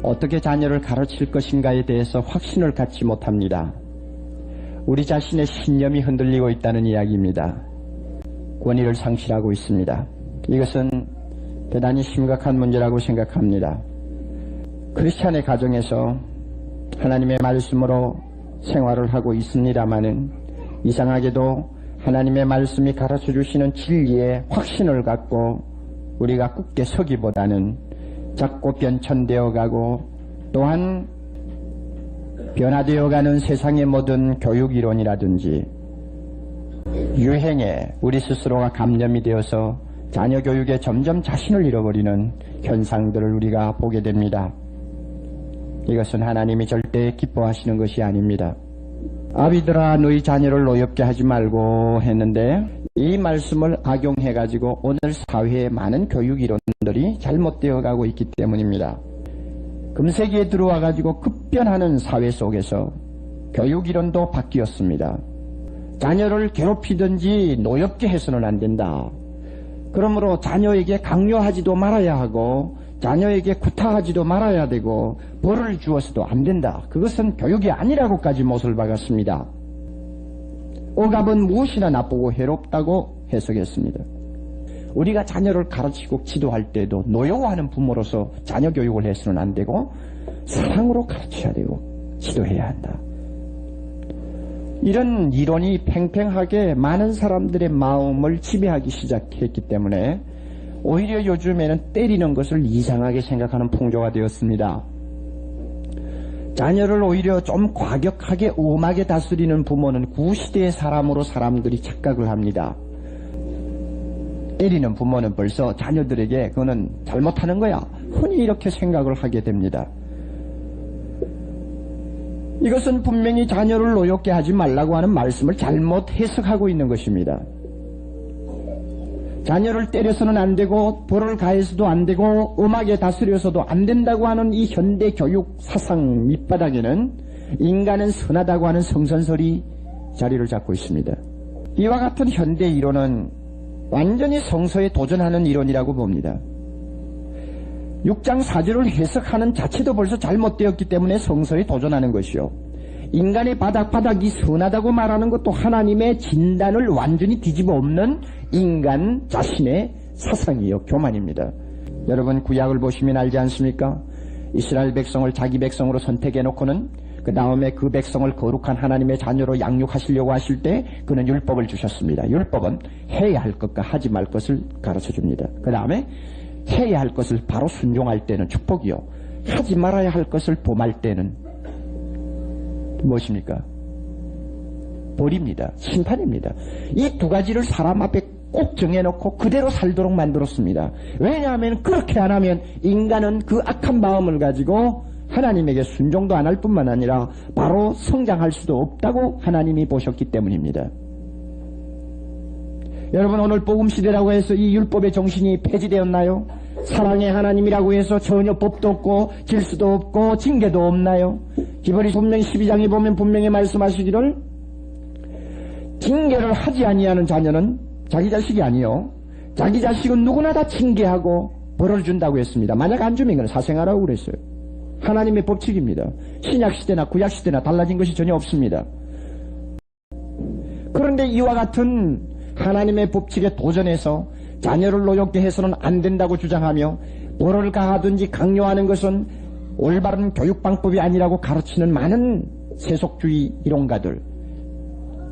어떻게 자녀를 가르칠 것인가에 대해서 확신을 갖지 못합니다. 우리 자신의 신념이 흔들리고 있다는 이야기입니다. 권위를 상실하고 있습니다. 이것은 대단히 심각한 문제라고 생각합니다. 크리스찬의 가정에서 하나님의 말씀으로 생활을 하고 있습니다마는 이상하게도 하나님의 말씀이 가르쳐 주시는 진리에 확신을 갖고 우리가 굳게 서기보다는 자꾸 변천되어 가고 또한 변화되어 가는 세상의 모든 교육 이론이라든지 유행에 우리 스스로가 감염이 되어서 자녀 교육에 점점 자신을 잃어버리는 현상들을 우리가 보게 됩니다. 이것은 하나님이 절대 기뻐하시는 것이 아닙니다. 아비들아 너희 자녀를 노엽게 하지 말고 했는데 이 말씀을 악용해가지고 오늘 사회의 많은 교육 이론들이 잘못되어 가고 있기 때문입니다. 금세기에 들어와가지고 급변하는 사회 속에서 교육 이론도 바뀌었습니다. 자녀를 괴롭히든지 노엽게 해서는 안 된다. 그러므로 자녀에게 강요하지도 말아야 하고 자녀에게 구타하지도 말아야 되고 벌을 주어서도 안 된다. 그것은 교육이 아니라고까지 못을 박았습니다. 억압은 무엇이나 나쁘고 해롭다고 해석했습니다. 우리가 자녀를 가르치고 지도할 때도 노여워하는 부모로서 자녀 교육을 해서는 안 되고 사랑으로 가르쳐야 되고 지도해야 한다. 이런 이론이 팽팽하게 많은 사람들의 마음을 지배하기 시작했기 때문에 오히려 요즘에는 때리는 것을 이상하게 생각하는 풍조가 되었습니다. 자녀를 오히려 좀 과격하게 엄하게 다스리는 부모는 구시대의 사람으로 사람들이 착각을 합니다. 때리는 부모는 벌써 자녀들에게 그거는 잘못하는 거야. 흔히 이렇게 생각을 하게 됩니다. 이것은 분명히 자녀를 노엽게 하지 말라고 하는 말씀을 잘못 해석하고 있는 것입니다. 자녀를 때려서는 안 되고 벌을 가해서도 안 되고 엄하게 다스려서도 안 된다고 하는 이 현대 교육 사상 밑바닥에는 인간은 선하다고 하는 성선설이 자리를 잡고 있습니다. 이와 같은 현대 이론은 완전히 성서에 도전하는 이론이라고 봅니다. 6장 4절을 해석하는 자체도 벌써 잘못되었기 때문에 성서에 도전하는 것이요. 인간의 바닥이 선하다고 말하는 것도 하나님의 진단을 완전히 뒤집어 엎는 인간 자신의 사상이요 교만입니다. 여러분 구약을 보시면 알지 않습니까? 이스라엘 백성을 자기 백성으로 선택해 놓고는 그 다음에 그 백성을 거룩한 하나님의 자녀로 양육하시려고 하실 때 그는 율법을 주셨습니다. 율법은 해야 할 것과 하지 말 것을 가르쳐 줍니다. 그 다음에 해야 할 것을 바로 순종할 때는 축복이요, 하지 말아야 할 것을 범할 때는 무엇입니까? 벌입니다. 심판입니다. 이 두 가지를 사람 앞에 꼭 정해놓고 그대로 살도록 만들었습니다. 왜냐하면 그렇게 안 하면 인간은 그 악한 마음을 가지고 하나님에게 순종도 안 할 뿐만 아니라 바로 성장할 수도 없다고 하나님이 보셨기 때문입니다. 여러분 오늘 복음시대라고 해서 이 율법의 정신이 폐지되었나요? 사랑의 하나님이라고 해서 전혀 법도 없고 질서도 없고 징계도 없나요? 히브리 분명히 12장에 보면 분명히 말씀하시기를 징계를 하지 아니하는 자녀는 자기 자식이 아니요, 자기 자식은 누구나 다 징계하고 벌을 준다고 했습니다. 만약 안 주면 이건 사생하라고 그랬어요. 하나님의 법칙입니다. 신약시대나 구약시대나 달라진 것이 전혀 없습니다. 그런데 이와 같은 하나님의 법칙에 도전해서 자녀를 노엽게 해서는 안 된다고 주장하며 벌을 가하든지 강요하는 것은 올바른 교육방법이 아니라고 가르치는 많은 세속주의 이론가들,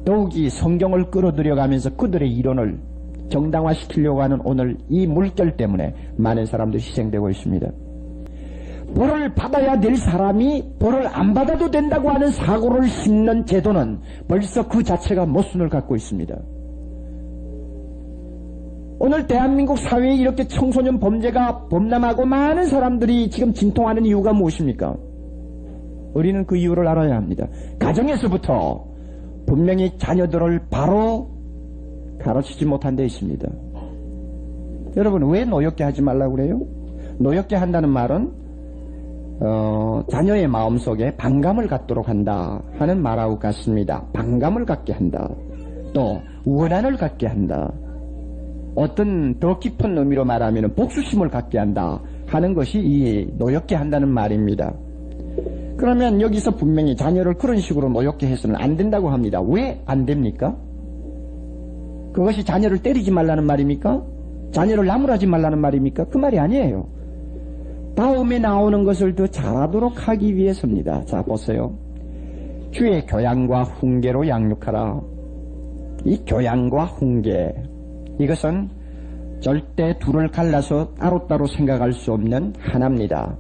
더욱이 성경을 끌어들여가면서 그들의 이론을 정당화시키려고 하는 오늘 이 물결 때문에 많은 사람들이 희생되고 있습니다. 벌을 받아야 될 사람이 벌을 안 받아도 된다고 하는 사고를 심는 제도는 벌써 그 자체가 모순을 갖고 있습니다. 오늘 대한민국 사회에 이렇게 청소년 범죄가 범람하고 많은 사람들이 지금 진통하는 이유가 무엇입니까? 우리는 그 이유를 알아야 합니다. 가정에서부터 분명히 자녀들을 바로 가르치지 못한 데 있습니다. 여러분 왜 노엽게 하지 말라고 그래요? 노엽게 한다는 말은 자녀의 마음속에 반감을 갖도록 한다 하는 말하고 같습니다. 반감을 갖게 한다, 또 원한을 갖게 한다, 어떤 더 깊은 의미로 말하면 복수심을 갖게 한다 하는 것이 이 노엽게 한다는 말입니다. 그러면 여기서 분명히 자녀를 그런 식으로 노엽게 해서는 안 된다고 합니다. 왜 안 됩니까? 그것이 자녀를 때리지 말라는 말입니까? 자녀를 나무라지 말라는 말입니까? 그 말이 아니에요. 다음에 나오는 것을 더 잘하도록 하기 위해서입니다. 자, 보세요. 주의 교양과 훈계로 양육하라. 이 교양과 훈계, 이것은 절대 둘을 갈라서 따로따로 생각할 수 없는 하나입니다.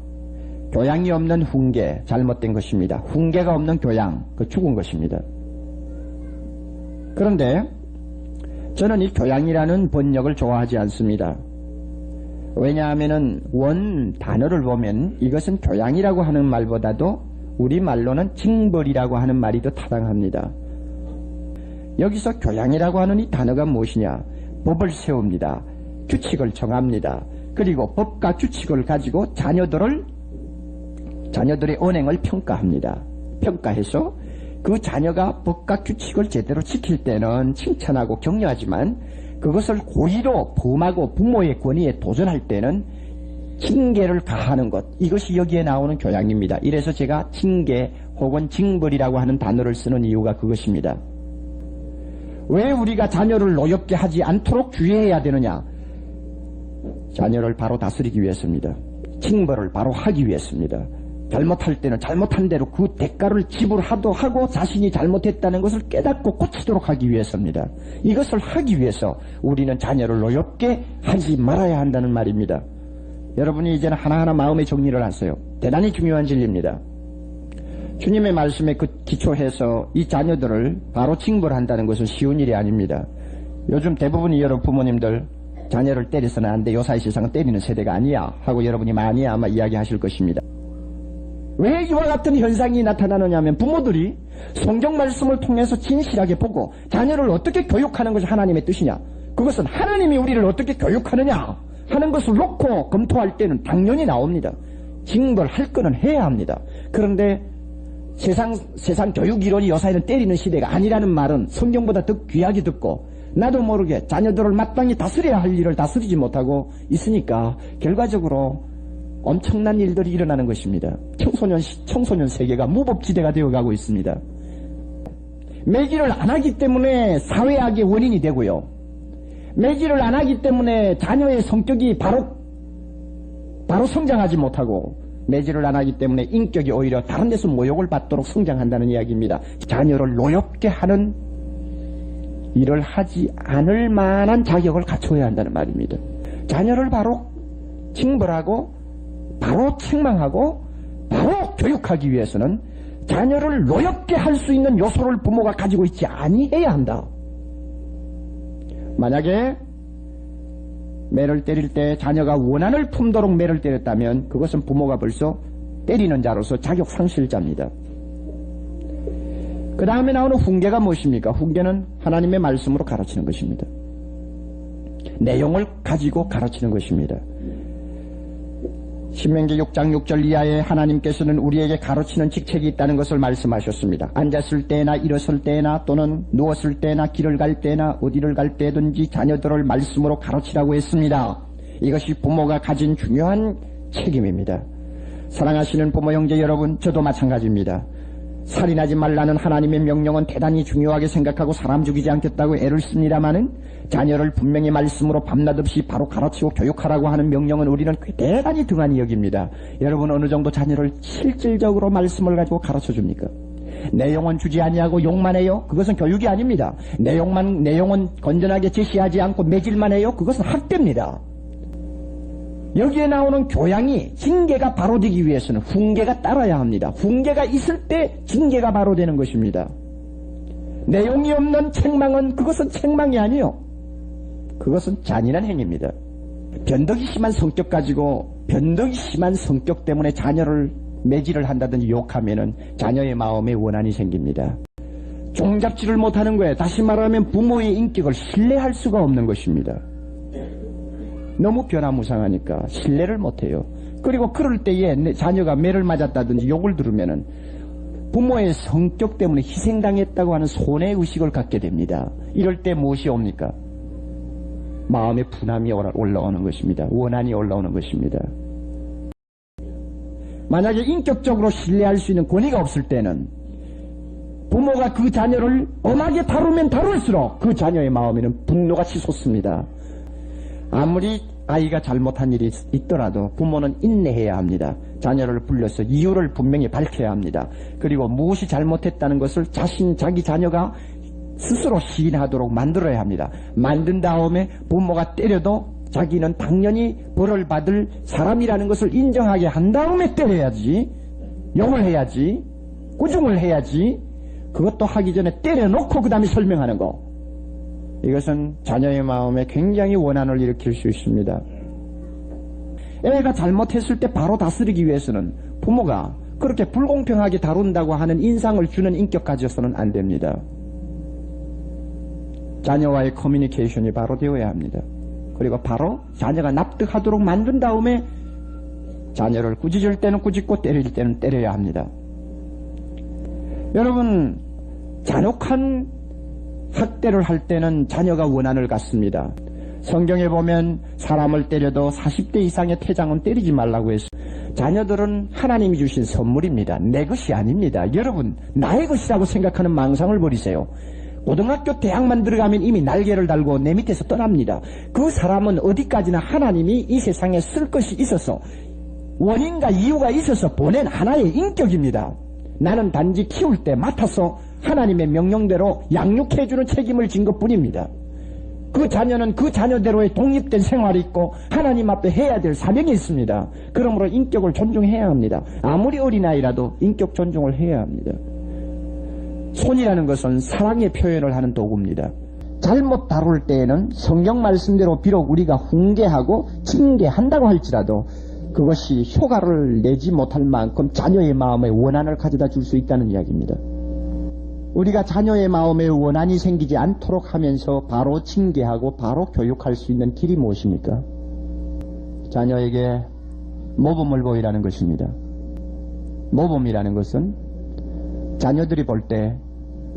교양이 없는 훈계, 잘못된 것입니다. 훈계가 없는 교양, 그 죽은 것입니다. 그런데 저는 이 교양이라는 번역을 좋아하지 않습니다. 왜냐하면 원 단어를 보면 이것은 교양이라고 하는 말보다도 우리말로는 징벌이라고 하는 말이 더 타당합니다. 여기서 교양이라고 하는 이 단어가 무엇이냐? 법을 세웁니다. 규칙을 정합니다. 그리고 법과 규칙을 가지고 자녀들의 언행을 평가합니다. 평가해서 그 자녀가 법과 규칙을 제대로 지킬 때는 칭찬하고 격려하지만 그것을 고의로 범하고 부모의 권위에 도전할 때는 징계를 가하는 것, 이것이 여기에 나오는 교양입니다. 이래서 제가 징계 혹은 징벌이라고 하는 단어를 쓰는 이유가 그것입니다. 왜 우리가 자녀를 노엽게 하지 않도록 주의해야 되느냐? 자녀를 바로 다스리기 위해서입니다. 징벌을 바로 하기 위해서입니다. 잘못할 때는 잘못한 대로 그 대가를 지불하도 하고 자신이 잘못했다는 것을 깨닫고 고치도록 하기 위해서입니다. 이것을 하기 위해서 우리는 자녀를 노엽게 하지 말아야 한다는 말입니다. 여러분이 이제는 하나하나 마음의 정리를 하세요. 대단히 중요한 진리입니다. 주님의 말씀에 기초해서 이 자녀들을 바로 징벌한다는 것은 쉬운 일이 아닙니다. 요즘 대부분이 여러분 부모님들 자녀를 때려서는 안 돼, 요사이 세상은 때리는 세대가 아니야 하고 여러분이 많이 아마 이야기하실 것입니다. 왜 이와 같은 현상이 나타나느냐 하면 부모들이 성경 말씀을 통해서 진실하게 보고 자녀를 어떻게 교육하는 것이 하나님의 뜻이냐, 그것은 하나님이 우리를 어떻게 교육하느냐 하는 것을 놓고 검토할 때는 당연히 나옵니다. 징벌할 거는 해야 합니다. 그런데 세상 교육 이론이 요사이는 때리는 시대가 아니라는 말은 성경보다 더 귀하게 듣고 나도 모르게 자녀들을 마땅히 다스려야 할 일을 다스리지 못하고 있으니까 결과적으로 엄청난 일들이 일어나는 것입니다. 청소년 세계가 무법지대가 되어가고 있습니다. 매기를 안 하기 때문에 사회악의 원인이 되고요. 매기를 안 하기 때문에 자녀의 성격이 바로 성장하지 못하고, 매질을 안 하기 때문에 인격이 오히려 다른 데서 모욕을 받도록 성장한다는 이야기입니다. 자녀를 노엽게 하는 일을 하지 않을 만한 자격을 갖춰야 한다는 말입니다. 자녀를 바로 징벌하고 바로 책망하고 바로 교육하기 위해서는 자녀를 노엽게 할 수 있는 요소를 부모가 가지고 있지 아니해야 한다. 만약에 매를 때릴 때 자녀가 원한을 품도록 매를 때렸다면 그것은 부모가 벌써 때리는 자로서 자격 상실자입니다. 그 다음에 나오는 훈계가 무엇입니까? 훈계는 하나님의 말씀으로 가르치는 것입니다. 내용을 가지고 가르치는 것입니다. 신명기 6장 6절 이하에 하나님께서는 우리에게 가르치는 직책이 있다는 것을 말씀하셨습니다. 앉았을 때나 일었을 때나 또는 누웠을 때나 길을 갈 때나 어디를 갈 때든지 자녀들을 말씀으로 가르치라고 했습니다. 이것이 부모가 가진 중요한 책임입니다. 사랑하시는 부모 형제 여러분, 저도 마찬가지입니다. 살인하지 말라는 하나님의 명령은 대단히 중요하게 생각하고 사람 죽이지 않겠다고 애를 씁니다마는 자녀를 분명히 말씀으로 밤낮 없이 바로 가르치고 교육하라고 하는 명령은 우리는 대단히 등한히 여깁니다. 여러분, 어느 정도 자녀를 실질적으로 말씀을 가지고 가르쳐 줍니까? 내용은 주지 아니하고 욕만 해요? 그것은 교육이 아닙니다. 내용은 건전하게 제시하지 않고 매질만 해요? 그것은 학대입니다. 여기에 나오는 교양이 징계가 바로 되기 위해서는 훈계가 따라야 합니다. 훈계가 있을 때 징계가 바로 되는 것입니다. 내용이 없는 책망은 그것은 책망이 아니요, 그것은 잔인한 행위입니다. 변덕이 심한 성격 가지고 변덕이 심한 성격 때문에 자녀를 매질을 한다든지 욕하면은 자녀의 마음에 원한이 생깁니다. 종잡지를 못하는 거예요. 다시 말하면 부모의 인격을 신뢰할 수가 없는 것입니다. 너무 변화무쌍하니까 신뢰를 못해요. 그리고 그럴 때에 자녀가 매를 맞았다든지 욕을 들으면은 부모의 성격 때문에 희생당했다고 하는 손해의식을 갖게 됩니다. 이럴 때 무엇이 옵니까? 마음의 분함이 올라오는 것입니다. 원한이 올라오는 것입니다. 만약에 인격적으로 신뢰할 수 있는 권위가 없을 때는 부모가 그 자녀를 엄하게 다루면 다룰수록 그 자녀의 마음에는 분노가 치솟습니다. 아무리 아이가 잘못한 일이 있더라도 부모는 인내해야 합니다. 자녀를 불러서 이유를 분명히 밝혀야 합니다. 그리고 무엇이 잘못했다는 것을 자기 자녀가 스스로 시인하도록 만들어야 합니다. 만든 다음에 부모가 때려도 자기는 당연히 벌을 받을 사람이라는 것을 인정하게 한 다음에 때려야지, 욕을 해야지, 꾸중을 해야지. 그것도 하기 전에 때려놓고 그 다음에 설명하는 거. 이것은 자녀의 마음에 굉장히 원한을 일으킬 수 있습니다. 애가 잘못했을 때 바로 다스리기 위해서는 부모가 그렇게 불공평하게 다룬다고 하는 인상을 주는 인격 가져서는 안 됩니다. 자녀와의 커뮤니케이션이 바로 되어야 합니다. 그리고 바로 자녀가 납득하도록 만든 다음에 자녀를 꾸짖을 때는 꾸짖고 때릴 때는 때려야 합니다. 여러분, 잔혹한 학대를 할 때는 자녀가 원한을 갖습니다. 성경에 보면 사람을 때려도 40대 이상의 태장은 때리지 말라고 해서 자녀들은 하나님이 주신 선물입니다. 내 것이 아닙니다. 여러분, 나의 것이라고 생각하는 망상을 버리세요. 고등학교 대학만 들어가면 이미 날개를 달고 내 밑에서 떠납니다. 그 사람은 어디까지나 하나님이 이 세상에 쓸 것이 있어서 원인과 이유가 있어서 보낸 하나의 인격입니다. 나는 단지 키울 때 맡아서 하나님의 명령대로 양육해주는 책임을 진 것뿐입니다. 그 자녀는 그 자녀대로의 독립된 생활이 있고 하나님 앞에 해야 될 사명이 있습니다. 그러므로 인격을 존중해야 합니다. 아무리 어린아이라도 인격 존중을 해야 합니다. 손이라는 것은 사랑의 표현을 하는 도구입니다. 잘못 다룰 때에는 성경 말씀대로 비록 우리가 훈계하고 징계한다고 할지라도 그것이 효과를 내지 못할 만큼 자녀의 마음에 원한을 가져다 줄 수 있다는 이야기입니다. 우리가 자녀의 마음에 원한이 생기지 않도록 하면서 바로 징계하고 바로 교육할 수 있는 길이 무엇입니까? 자녀에게 모범을 보이라는 것입니다. 모범이라는 것은 자녀들이 볼 때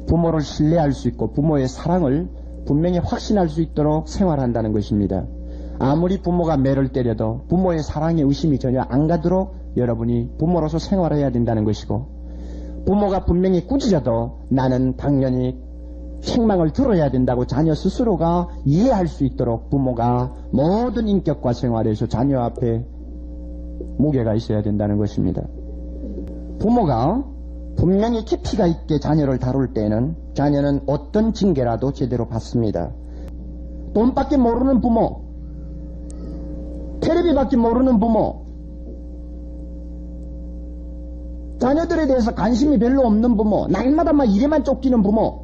부모를 신뢰할 수 있고 부모의 사랑을 분명히 확신할 수 있도록 생활한다는 것입니다. 아무리 부모가 매를 때려도 부모의 사랑에 의심이 전혀 안 가도록 여러분이 부모로서 생활해야 된다는 것이고, 부모가 분명히 꾸짖어도 나는 당연히 책망을 들어야 된다고 자녀 스스로가 이해할 수 있도록 부모가 모든 인격과 생활에서 자녀 앞에 무게가 있어야 된다는 것입니다. 부모가 분명히 깊이가 있게 자녀를 다룰 때는 자녀는 어떤 징계라도 제대로 받습니다. 돈밖에 모르는 부모, 테레비밖에 모르는 부모, 자녀들에 대해서 관심이 별로 없는 부모, 날마다 막 일에만 쫓기는 부모,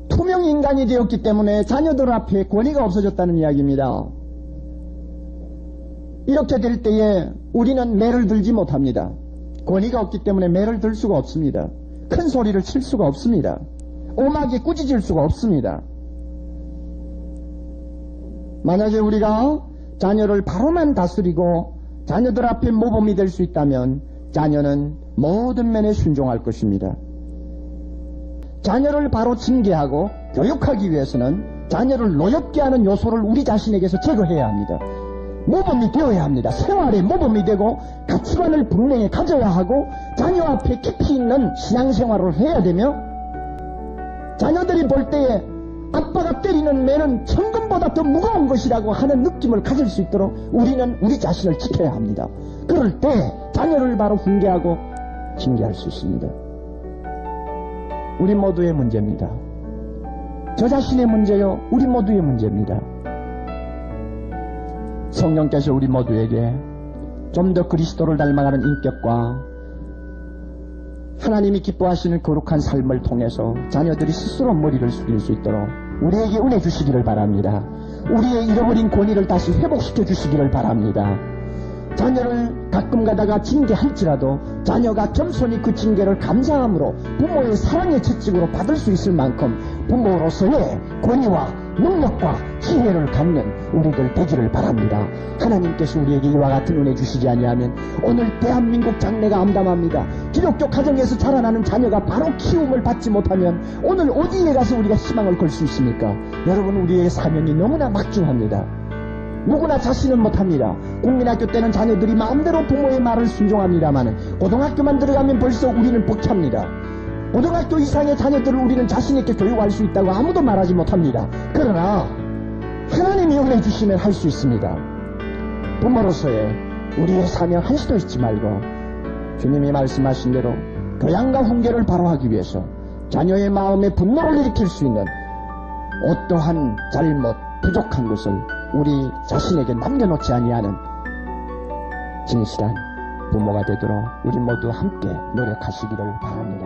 투명 인간이 되었기 때문에 자녀들 앞에 권위가 없어졌다는 이야기입니다. 이렇게 될 때에 우리는 매를 들지 못합니다. 권위가 없기 때문에 매를 들 수가 없습니다. 큰 소리를 칠 수가 없습니다. 엄하게 꾸짖을 수가 없습니다. 만약에 우리가 자녀를 바로만 다스리고 자녀들 앞에 모범이 될 수 있다면 자녀는 모든 면에 순종할 것입니다. 자녀를 바로 징계하고 교육하기 위해서는 자녀를 노엽게 하는 요소를 우리 자신에게서 제거해야 합니다. 모범이 되어야 합니다. 생활의 모범이 되고 가치관을 분명히 가져야 하고 자녀 앞에 깊이 있는 신앙생활을 해야 되며, 자녀들이 볼 때에 아빠가 때리는 매는 천금보다 더 무거운 것이라고 하는 느낌을 가질 수 있도록 우리는 우리 자신을 지켜야 합니다. 그럴 때 자녀를 바로 훈계하고 징계할 수 있습니다. 우리 모두의 문제입니다. 저 자신의 문제요, 우리 모두의 문제입니다. 성령께서 우리 모두에게 좀 더 그리스도를 닮아가는 인격과 하나님이 기뻐하시는 거룩한 삶을 통해서 자녀들이 스스로 머리를 숙일 수 있도록 우리에게 은혜 주시기를 바랍니다. 우리의 잃어버린 권위를 다시 회복시켜 주시기를 바랍니다. 자녀를 가끔 가다가 징계할지라도 자녀가 겸손히 그 징계를 감사함으로 부모의 사랑의 채찍으로 받을 수 있을 만큼 부모로서의 권위와 능력과 지혜를 갖는 우리들 되기를 바랍니다. 하나님께서 우리에게 이와 같은 은혜 주시지 아니하면 오늘 대한민국 장래가 암담합니다. 기독교 가정에서 자라나는 자녀가 바로 키움을 받지 못하면 오늘 어디에 가서 우리가 희망을 걸 수 있습니까? 여러분, 우리의 사명이 너무나 막중합니다. 누구나 자신은 못합니다. 국민학교 때는 자녀들이 마음대로 부모의 말을 순종합니다만 고등학교만 들어가면 벌써 우리는 벅찹니다. 고등학교 이상의 자녀들을 우리는 자신있게 교육할 수 있다고 아무도 말하지 못합니다. 그러나 하나님이 은혜 주시면 할 수 있습니다. 부모로서의 우리의 사명 할 수도 있지 말고 주님이 말씀하신 대로 교양과 훈계를 바로하기 위해서 자녀의 마음에 분노를 일으킬 수 있는 어떠한 잘못, 부족한 것을 우리 자신에게 남겨놓지 아니하는 진실한 부모가 되도록 우리 모두 함께 노력하시기를 바랍니다.